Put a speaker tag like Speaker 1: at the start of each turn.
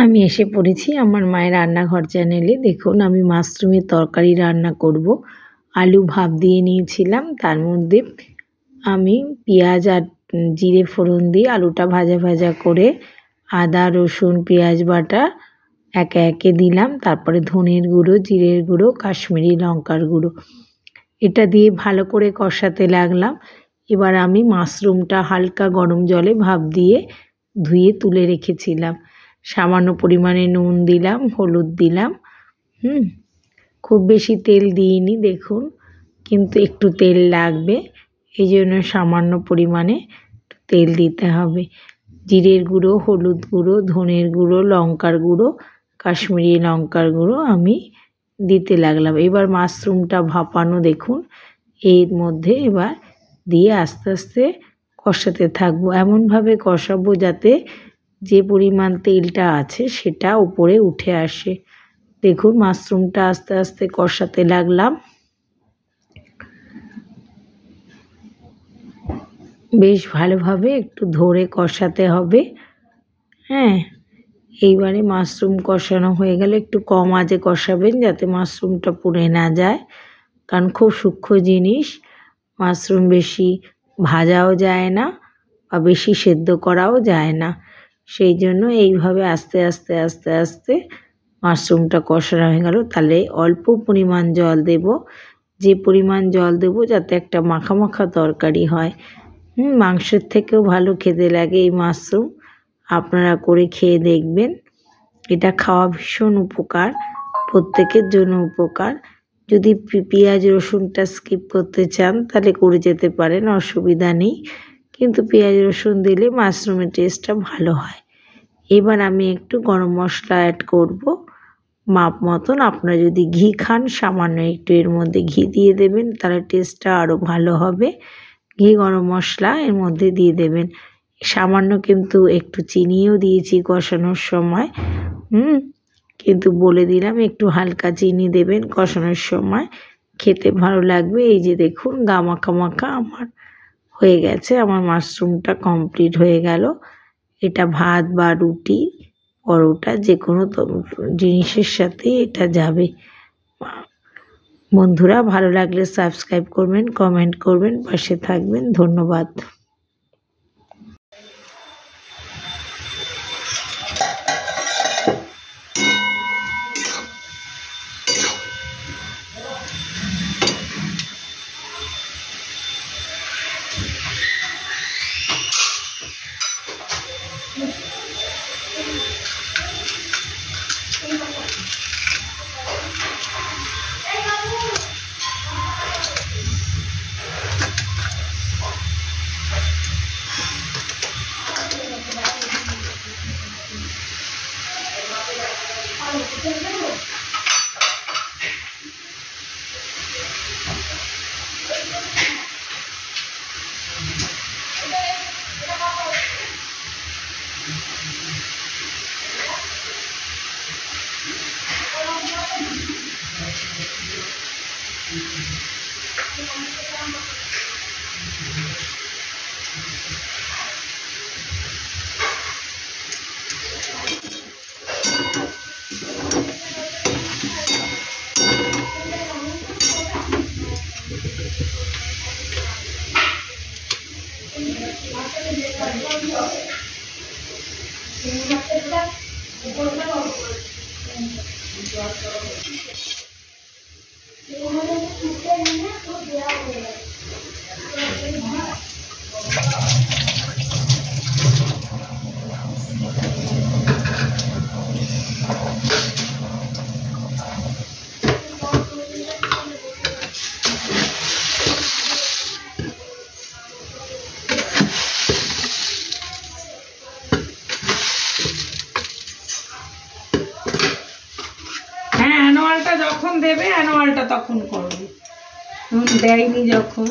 Speaker 1: আমি এসে পড়েছি আমার মায়ের রান্নাঘর চ্যানেলে। দেখুন আমি মাশরুমের তরকারি রান্না করব। আলু ভাপ দিয়ে নিয়েছিলাম, তার মধ্যে আমি পেঁয়াজ আর জিরে ফোড়ন দিয়ে আলুটা ভাজা ভাজা করে আদা রসুন পেঁয়াজ বাটা একে একে দিলাম। তারপরে ধনের গুঁড়ো, জিরের গুঁড়ো, কাশ্মীরি লঙ্কার গুঁড়ো এটা দিয়ে ভালো করে কষাতে লাগলাম। এবার আমি মাশরুমটা হালকা গরম জলে ভাপ দিয়ে ধুয়ে তুলে রেখেছিলাম। সামান্য পরিমাণে নুন দিলাম, হলুদ দিলাম। খুব বেশি তেল দিইনি দেখুন, কিন্তু একটু তেল লাগবে, এই জন্য সামান্য পরিমাণে তেল দিতে হবে। জিরের গুঁড়ো, হলুদ গুঁড়ো, ধনের গুঁড়ো, লঙ্কার গুঁড়ো, কাশ্মীরি লঙ্কার গুঁড়ো আমি দিতে লাগলাম। এবার মাশরুমটা ভাপানো দেখুন, এর মধ্যে এবার দিয়ে আস্তে আস্তে কষাতে থাকবো। এমনভাবে কষাবো যাতে যে পরিমাণ তেলটা আছে সেটা উপরে উঠে আসে। দেখুন মাশরুমটা আস্তে আস্তে কষাতে লাগলাম। বেশ ভালোভাবে একটু ধরে কষাতে হবে। এইবারে মাশরুম কষানো হয়ে গেলে একটু কম আঁচে কষাবেন যাতে মাশরুমটা পুড়ে না যায়, কারণ খুব সূক্ষ্ম জিনিস। মাশরুম বেশি ভাজাও যায় না বা বেশি সেদ্ধ করাও যায় না, সেই জন্য এইভাবে আস্তে আস্তে আস্তে আস্তে মাশরুমটা কষানো হয়ে গেল। তাহলে অল্প পরিমাণ জল দেব, যে পরিমাণ জল দেব যাতে একটা মাখা মাখা তরকারি হয়। মাংসের থেকেও ভালো খেতে লাগে এই মাশরুম, আপনারা করে খেয়ে দেখবেন। এটা খাওয়া ভীষণ উপকার, প্রত্যেকের জন্য উপকার। যদি পেঁয়াজ রসুনটা স্কিপ করতে চান তাহলে করে যেতে পারেন, অসুবিধা নেই, কিন্তু পেঁয়াজ রসুন দিলে মাশরুমের টেস্টটা ভালো হয়। এবার আমি একটু গরম মশলা অ্যাড করব মাপ মতন। আপনারা যদি ঘি খান সামান্য একটু এর মধ্যে ঘি দিয়ে দেবেন, তাহলে টেস্টটা আরও ভালো হবে। ঘি গরম মশলা এর মধ্যে দিয়ে দেবেন। সামান্য কিন্তু একটু চিনিও দিয়েছি কষানোর সময়, কিন্তু বলে দিলাম একটু হালকা চিনি দেবেন কষানোর সময়, খেতে ভালো লাগবে। এই যে দেখুন গা মাখা মাখা আমার হয়ে গেছে, আমার মাশরুমটা কমপ্লিট হয়ে গেল। এটা ভাত বা রুটি, পরোটা যে কোনো জিনিসের সাথে এটা যাবে। বন্ধুরা ভালো লাগলে সাবস্ক্রাইব করবেন, কমেন্ট করবেন, পাশে থাকবেন। ধন্যবাদ। অ্যানুয়ালটা যখন দেবে অ্যানুয়ালটা তখন করবে, দেয়নি যখন।